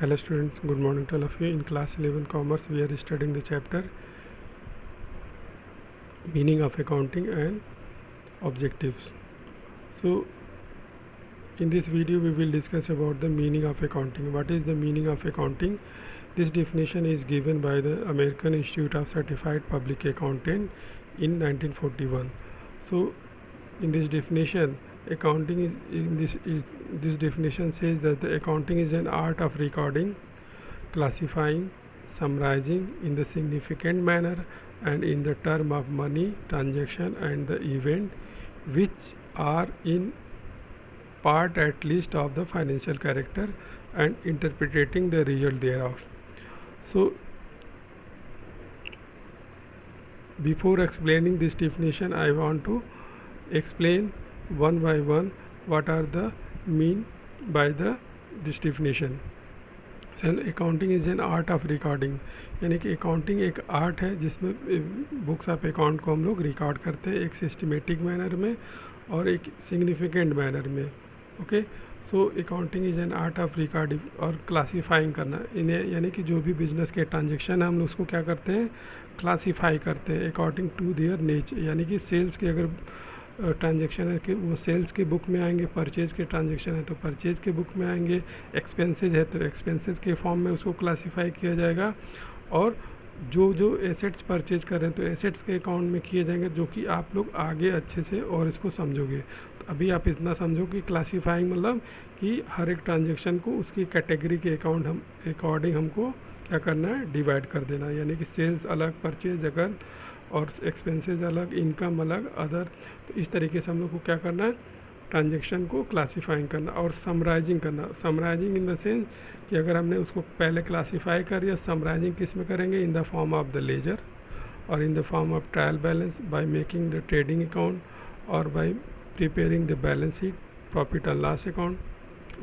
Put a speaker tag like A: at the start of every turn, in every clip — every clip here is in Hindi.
A: Hello students, good morning to all of you. In class 11 commerce we are studying the chapter meaning of accounting and objectives. So in this video we will discuss about the meaning of accounting. What is the meaning of accounting? This definition is given by the American Institute of Certified Public Accountant in 1941. So in this definition, accounting this definition says that the accounting is an art of recording, classifying, summarizing in the significant manner and in the term of money, transaction and the event which are in part at least of the financial character and interpreting the result thereof. So before explaining this definition, I want to explain one by one what are the mean by this definition. So accounting is an art of recording, यानी कि अकाउंटिंग एक आर्ट है जिसमें बुक्स ऑफ अकाउंट को हम लोग रिकॉर्ड करते हैं एक सिस्टमेटिक मैनर में और एक सिग्निफिकेंट मैनर में. Okay, so accounting is an art of recording और क्लासीफाइंग करना इन्हें, यानी कि जो भी बिजनेस के ट्रांजेक्शन है हम लोग उसको क्या करते हैं, क्लासीफाई करते हैं अकॉर्डिंग टू देयर नेचर. यानी कि सेल्स के अगर ट्रांजेक्शन है कि वो सेल्स के बुक में आएंगे, परचेज़ के ट्रांजेक्शन है तो परचेज़ के बुक में आएंगे, एक्सपेंसेज है तो एक्सपेंसेज के फॉर्म में उसको क्लासीफाई किया जाएगा, और जो एसेट्स परचेज कर रहे हैं तो एसेट्स के अकाउंट में किए जाएंगे, जो कि आप लोग आगे अच्छे से और इसको समझोगे. तो अभी आप इतना समझो कि क्लासीफाइंग मतलब कि हर एक ट्रांजेक्शन को उसकी कैटेगरी के अकाउंट हम अकॉर्डिंग हमको क्या करना है, डिवाइड कर देना. यानी कि सेल्स अलग, परचेज अगर और एक्सपेंसेस अलग, इनकम अलग, अदर. तो इस तरीके से हम लोग को क्या करना है, ट्रांजेक्शन को क्लासीफाइंग करना और समराइजिंग करना. समराइजिंग इन द सेंस कि अगर हमने उसको पहले क्लासीफाई कर दिया, समराइजिंग किस में करेंगे, in the form of the ledger और in the form of trial balance by making the trading account और by preparing the balance sheet, profit and loss account.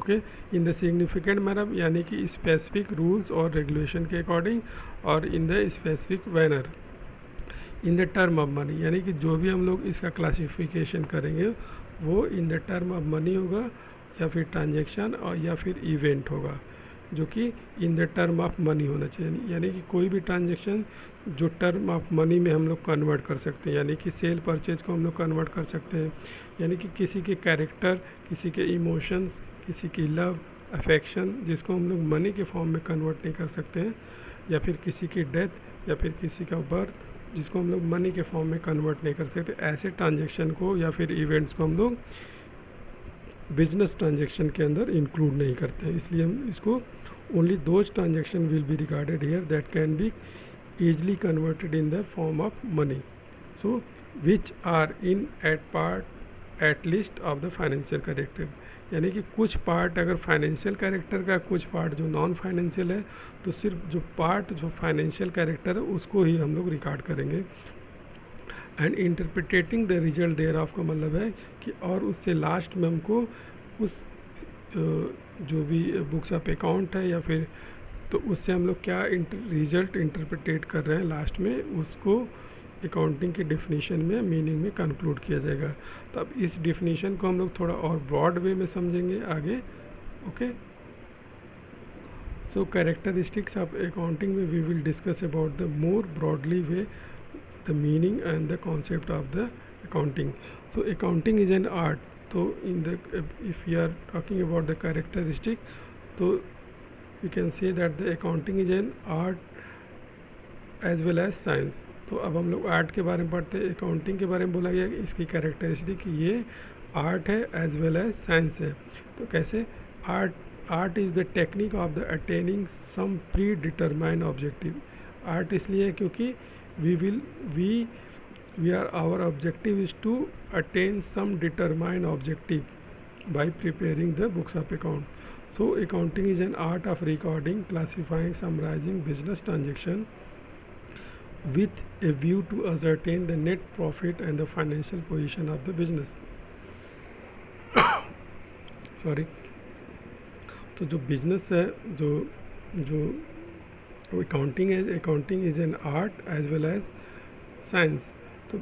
A: Okay, in the significant manner, यानी कि स्पेसिफिक रूल्स और रेगुलेशन के अकॉर्डिंग, और in the specific manner in the term of money. यानी कि जो भी हम लोग इसका क्लासिफिकेशन करेंगे वो इन द टर्म ऑफ मनी होगा या फिर ट्रांजेक्शन और या फिर इवेंट होगा, जो कि इन द टर्म ऑफ मनी होना चाहिए. यानी कि कोई भी ट्रांजेक्शन जो टर्म ऑफ मनी में हम लोग कन्वर्ट कर सकते हैं, यानी कि सेल परचेज को हम लोग कन्वर्ट कर सकते हैं. यानी कि किसी के कैरेक्टर, किसी के इमोशंस, किसी की लव, अफेक्शन, जिसको हम लोग मनी के फॉर्म में कन्वर्ट नहीं कर सकते हैं, या फिर किसी की डेथ या फिर किसी का बर्थ जिसको हम लोग मनी के फॉर्म में कन्वर्ट नहीं कर सकते, ऐसे ट्रांजेक्शन को या फिर इवेंट्स को हम लोग बिजनेस ट्रांजेक्शन के अंदर इंक्लूड नहीं करते हैं. इसलिए हम इसको only those transaction will be regarded here that can be easily converted in the form of money, so which are in at part at least of the financial character. यानी कि कुछ पार्ट अगर फाइनेंशियल कैरेक्टर का, कुछ पार्ट जो नॉन फाइनेंशियल है, तो सिर्फ जो पार्ट जो फाइनेंशियल कैरेक्टर है उसको ही हम लोग रिकॉर्ड करेंगे. And interpreting the result thereof का मतलब है कि और उससे लास्ट में हमको उस जो भी बुक्स ऑफ अकाउंट है या फिर, तो उससे हम लोग क्या रिजल्ट इंटरप्रिटेट कर रहे हैं लास्ट में, उसको अकाउंटिंग के डेफिनेशन में, मीनिंग में कंक्लूड किया जाएगा. तो अब इस डेफिनेशन को हम लोग थोड़ा और ब्रॉड वे में समझेंगे आगे. Okay, so characteristics of accounting में we will discuss about the more broadly way the meaning and the concept of the accounting. So accounting is an art. तो in the if you are talking about the characteristic, तो you can say that the accounting is an art as well as science. तो अब हम लोग आर्ट के बारे में पढ़ते हैं. अकाउंटिंग के बारे में बोला गया कि इसकी कैरेक्टरिस्टिक ये आर्ट है एज वेल एज साइंस है. तो कैसे, art is the technique of the attaining some predetermined objective. Art इसलिए है क्योंकि we are our objective is to attain some determined objective by preparing the books of account. So accounting is an art of recording, classifying, summarising business transaction with a view to ascertain the net profit and the financial position of the business. Sorry. तो जो बिजनेस है, जो जो अकाउंटिंग है, accounting is an art as well as science. तो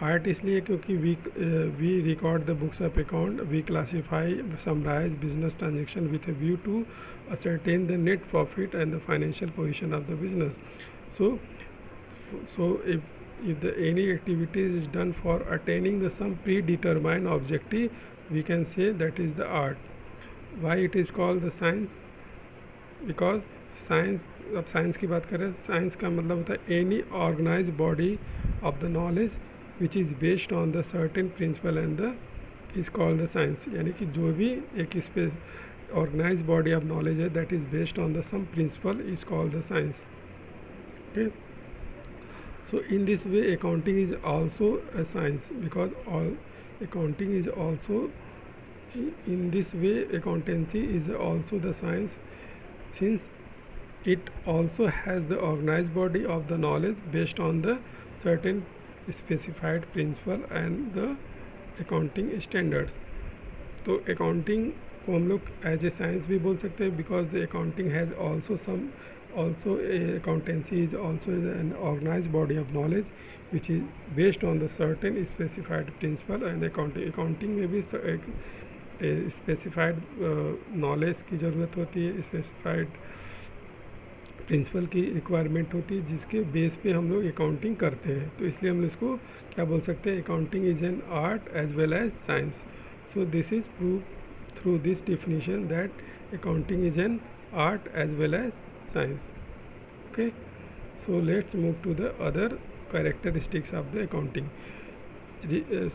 A: आर्ट इसलिए क्योंकि we record the books of account, we classify summarise business transaction with a view to ascertain the net profit and the financial position of the business. So if the any activities is done for attaining the some predetermined objective, we can say that is the art. Why it is called the science? Because science, अब साइंस की बात करें, साइंस का मतलब होता है any organise body of the knowledge which is based on the certain principle and the is called the science. यानी कि जो भी एक ऑर्गेनाइज बॉडी ऑफ नॉलेज है that is based on the some principle is called the science. Okay, so in this way accounting is also a science, because all accounting is also, in this way accountancy is also the science, since it also has the organized body of the knowledge based on the certain specified principle and the accounting standards. तो accounting को हम लोग एज ए साइंस भी बोल सकते हैं, because the accounting has also some also accountancy is also an organized body of knowledge which is based on the certain specified principle. and accounting में भी एक specified knowledge की ज़रूरत होती है, specified प्रिंसिपल की रिक्वायरमेंट होती है, जिसके बेस पे हम लोग अकाउंटिंग करते हैं. तो इसलिए हम इसको क्या बोल सकते हैं, accounting is an art as well as science. So this is prove through this definition that accounting is an art as well as science. Okay, so let's move to the other characteristics of the accounting.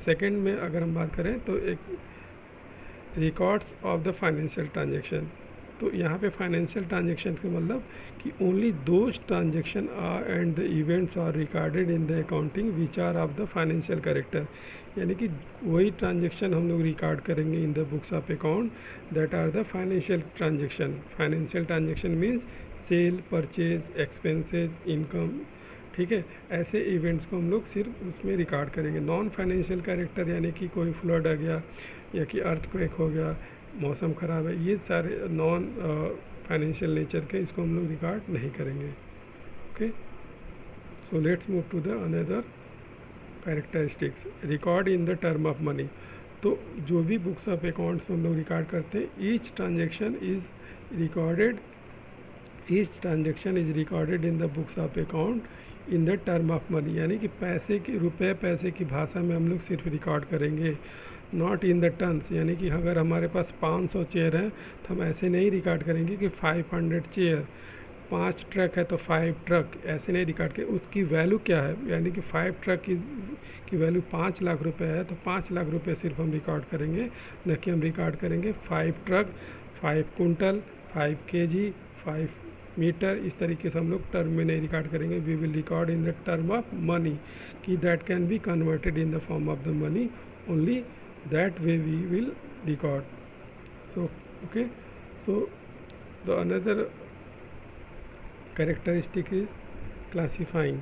A: Second में अगर हम बात करें तो एक records of the financial transaction. तो यहाँ पे फाइनेंशियल ट्रांजेक्शन का मतलब कि only those transaction are and the events are recorded in the accounting which are of the financial character. यानी कि वही ट्रांजेक्शन हम लोग रिकॉर्ड करेंगे in the books of account that are the financial transaction. Financial transaction means sale, purchase, expenses, income. ठीक है, ऐसे इवेंट्स को हम लोग सिर्फ उसमें रिकॉर्ड करेंगे. नॉन फाइनेंशियल कैरेक्टर यानी कि कोई फ्लड आ गया या कि अर्थक्वेक हो गया, मौसम ख़राब है, ये सारे नॉन फाइनेंशियल नेचर के, इसको हम लोग रिकॉर्ड नहीं करेंगे. Okay, so let's move to the another characteristics. Record in the term of money. तो जो भी बुक्स ऑफ अकाउंट्स में हम लोग रिकॉर्ड करते हैं, each transaction is recorded in the books of account in the term of money. यानी कि पैसे की, रुपए पैसे की भाषा में हम लोग सिर्फ रिकॉर्ड करेंगे, नॉट इन द टन्स. यानी कि अगर हमारे पास 500 चेयर हैं तो हम ऐसे नहीं रिकॉर्ड करेंगे कि 500 चेयर. 5 ट्रक है तो 5 ट्रक, ऐसे नहीं रिकॉर्ड करें. उसकी वैल्यू क्या है, यानी कि 5 ट्रक की वैल्यू 5 लाख रुपए है तो 5 लाख रुपए सिर्फ हम रिकॉर्ड करेंगे, न कि हम रिकॉर्ड करेंगे 5 ट्रक, 5 कुंटल, 5 kg, 5 मीटर. इस तरीके से हम लोग टर्म में नहीं रिकॉर्ड करेंगे. We will record in the term of money, कि that can be converted in the form of the money. Only that way we will record. So okay, so the another characteristic is classifying.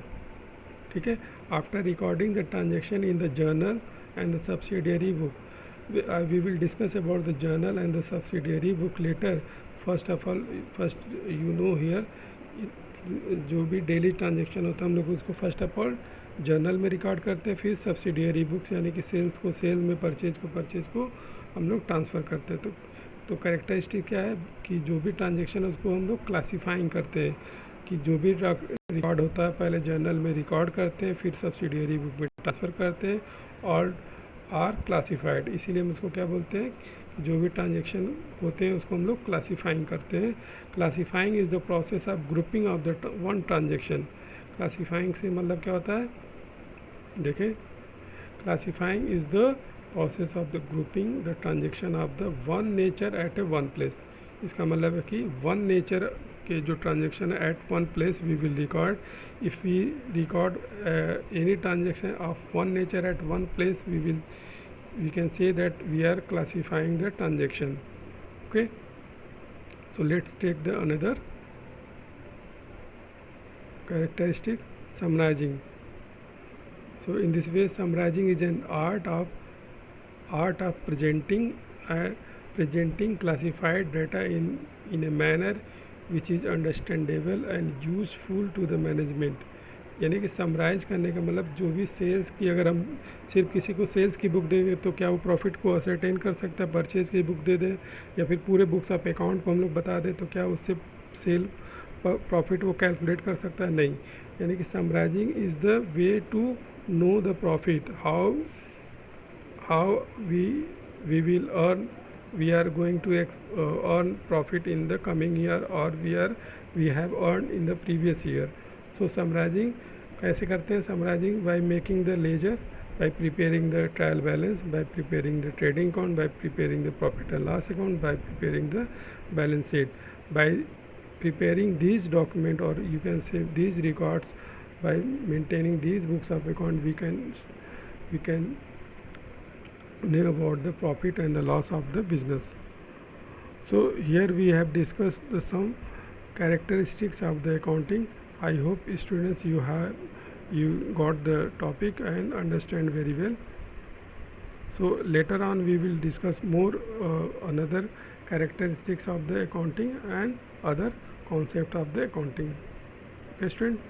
A: ठीक है, after recording the transaction in the journal and the subsidiary book, we will discuss about the journal and the subsidiary book later. First of all, you know here, जो भी डेली ट्रांजेक्शन होता है हम लोग उसको फर्स्ट ऑफ ऑल जर्नल में रिकॉर्ड करते हैं, फिर सब्सिडियरी बुक्स यानी कि सेल्स को सेल में, परचेज को हम लोग ट्रांसफ़र करते हैं. तो कैरेक्टरिस्टिक क्या है कि जो भी ट्रांजेक्शन है उसको हम लोग क्लासीफाइंग करते हैं, कि जो भी रिकॉर्ड होता है पहले जर्नल में रिकॉर्ड करते हैं, फिर सब्सिडियरी बुक में ट्रांसफ़र करते हैं, और आर क्लासीफाइड. इसीलिए हम इसको क्या बोलते हैं, जो भी ट्रांजेक्शन होते हैं उसको हम लोग क्लासीफाइंग करते हैं. Classifying is the process of grouping of the one transaction. Classifying से मतलब क्या होता है, देखें, classifying is the process of the grouping the transaction of the one nature eight A one place. इसका मतलब है कि वन नेचर के जो ट्रांजेक्शन है at one place we will record. If we record any transaction of one nature at one place we can say that we are classifying the transaction. Okay, so let's take the another characteristic, summarizing. So in this way summarizing is an art of presenting classified data in a manner which is understandable and useful to the management. यानी कि समराइज़ करने का मतलब जो भी सेल्स की, अगर हम सिर्फ किसी को सेल्स की बुक देंगे तो क्या वो प्रॉफिट को असरटेन कर सकता है? परचेज़ की बुक दे दें या फिर पूरे बुक्स ऑफ अकाउंट को हम लोग बता दें तो क्या उससे सेल प्रॉफिट वो कैलकुलेट कर सकता है? नहीं। यानी कि summarising is the way to know the profit, how we will earn, we are going to earn profit in the coming year, or we have earned in the previous year. So summarizing कैसे करते हैं? Summarizing by making the ledger, by preparing the trial balance, by preparing the trading account, by preparing the profit and loss account, by preparing the balance sheet. By preparing these document, or you can say these records, by maintaining these books of account, we can know about the profit and the loss of the business. So here we have discussed some characteristics of the accounting. I hope students you got the topic and understand very well. So later on we will discuss more another characteristics of the accounting and other concept of the accounting. Okay, student.